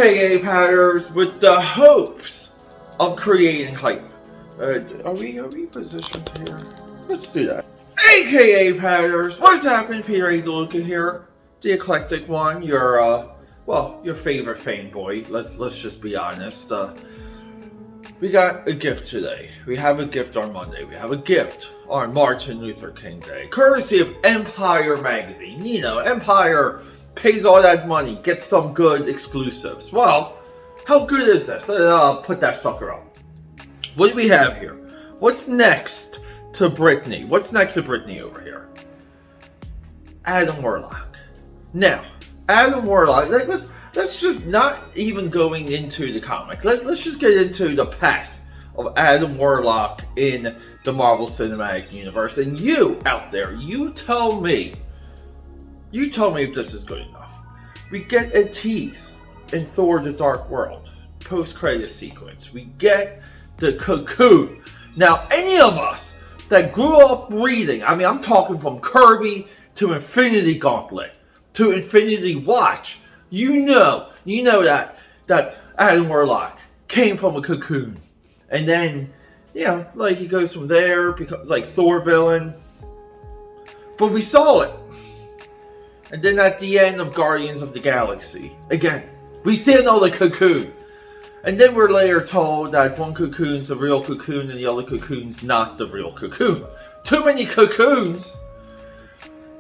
aka Patters, with the hopes of creating hype. Are we positioned here? Let's do that. AKA Patters, what's happening? Peter A DeLuca here, the eclectic one, your favorite fanboy. Let's just be honest. We got a gift today. We have a gift on Monday. We have a gift on Martin Luther King Day, courtesy of Empire magazine. You know, Empire pays all that money, gets some good exclusives. Well, how good is this? I'll put that sucker on. What do we have here? What's next to Britney? What's next to Britney over here? Adam Warlock. Now, Adam Warlock, let's just not even going into the comic. Let's just get into the path of Adam Warlock in the Marvel Cinematic Universe. And you out there, you tell me if this is good enough. We get a tease in Thor: The Dark World post-credit sequence. We get the Cocoon. Now, any of us that grew up reading, I mean, I'm talking from Kirby to Infinity Gauntlet to Infinity Watch, you know that Adam Warlock came from a cocoon. And then, yeah, like he goes from there, becomes like Thor villain. But we saw it. And then at the end of Guardians of the Galaxy, again, we see another cocoon. And then we're later told that one cocoon's the real cocoon and the other cocoon's not the real cocoon. Too many cocoons.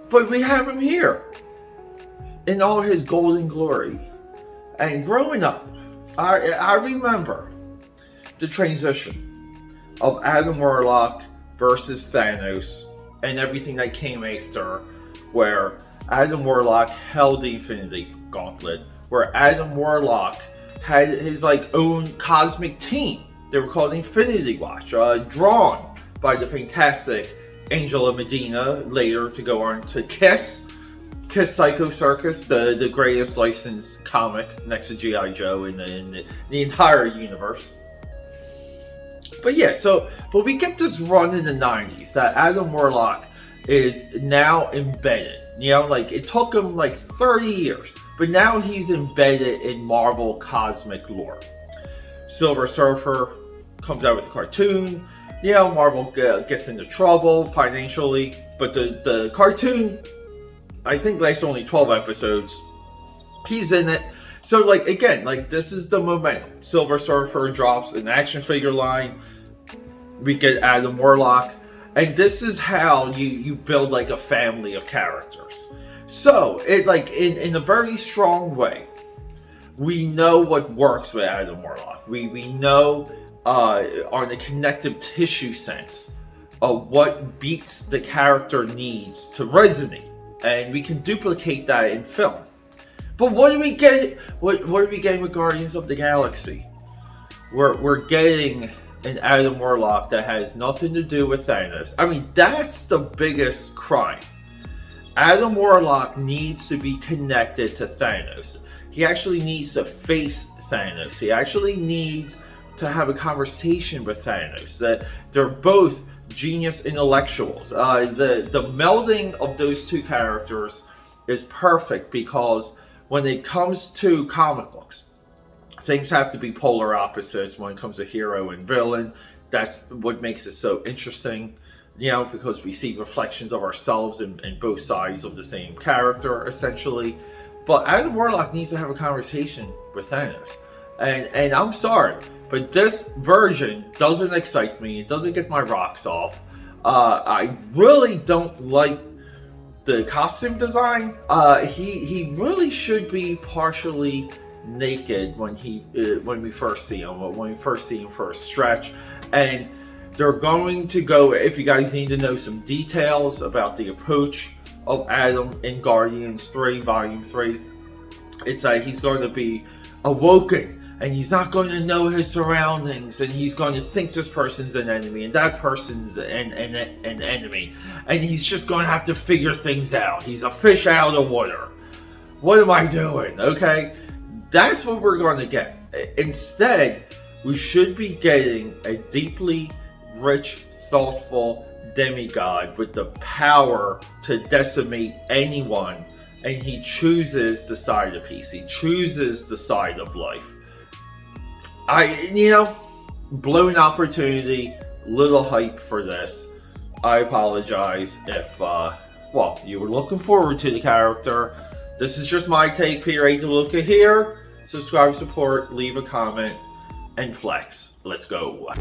But we have him here in all his golden glory. And growing up, I remember the transition of Adam Warlock versus Thanos and everything that came after, where Adam Warlock held the Infinity Gauntlet, where Adam Warlock had his own cosmic team. They were called Infinity Watch, drawn by the fantastic Angela Medina, later to go on to Kiss Psycho Circus, the greatest licensed comic next to G.I. Joe in the entire universe. But yeah, but we get this run in the 90s that Adam Warlock is now embedded. You know, it took him 30 years, but now he's embedded in Marvel cosmic lore. Silver Surfer comes out with a cartoon. You know, Marvel gets into trouble financially, but the cartoon, I think, lasts only 12 episodes. He's in it. So, again, this is the momentum. Silver Surfer drops an action figure line. We get Adam Warlock. And this is how you build a family of characters. So, in a very strong way, we know what works with Adam Warlock. We know on the connective tissue sense of what beats the character needs to resonate. And we can duplicate that in film. But what do we get? What are we getting with Guardians of the Galaxy? We're getting an Adam Warlock that has nothing to do with Thanos. I mean, that's the biggest crime. Adam Warlock needs to be connected to Thanos. He actually needs to face Thanos. He actually needs to have a conversation with Thanos. That they're both genius intellectuals. The melding of those two characters is perfect, because when it comes to comic books, things have to be polar opposites when it comes to hero and villain. That's what makes it so interesting, you know, because we see reflections of ourselves in both sides of the same character, essentially. But Adam Warlock needs to have a conversation with Thanos. And I'm sorry, but this version doesn't excite me. It doesn't get my rocks off. I really don't like the costume design. He really should be partially naked when we first see him. When we first see him for a stretch, and they're going to go. If you guys need to know some details about the approach of Adam in Guardians 3, Volume 3, it's that he's going to be awoken. And he's not going to know his surroundings, and he's going to think this person's an enemy, and that person's an enemy. And he's just going to have to figure things out. He's a fish out of water. What am I doing? Okay? That's what we're going to get. Instead, we should be getting a deeply rich, thoughtful demigod with the power to decimate anyone and he chooses the side of peace. He chooses the side of life. Blown opportunity, little hype for this. I apologize if, you were looking forward to the character. This is just my take, Peter A DeLuca here. Subscribe, support, leave a comment, and flex. Let's go.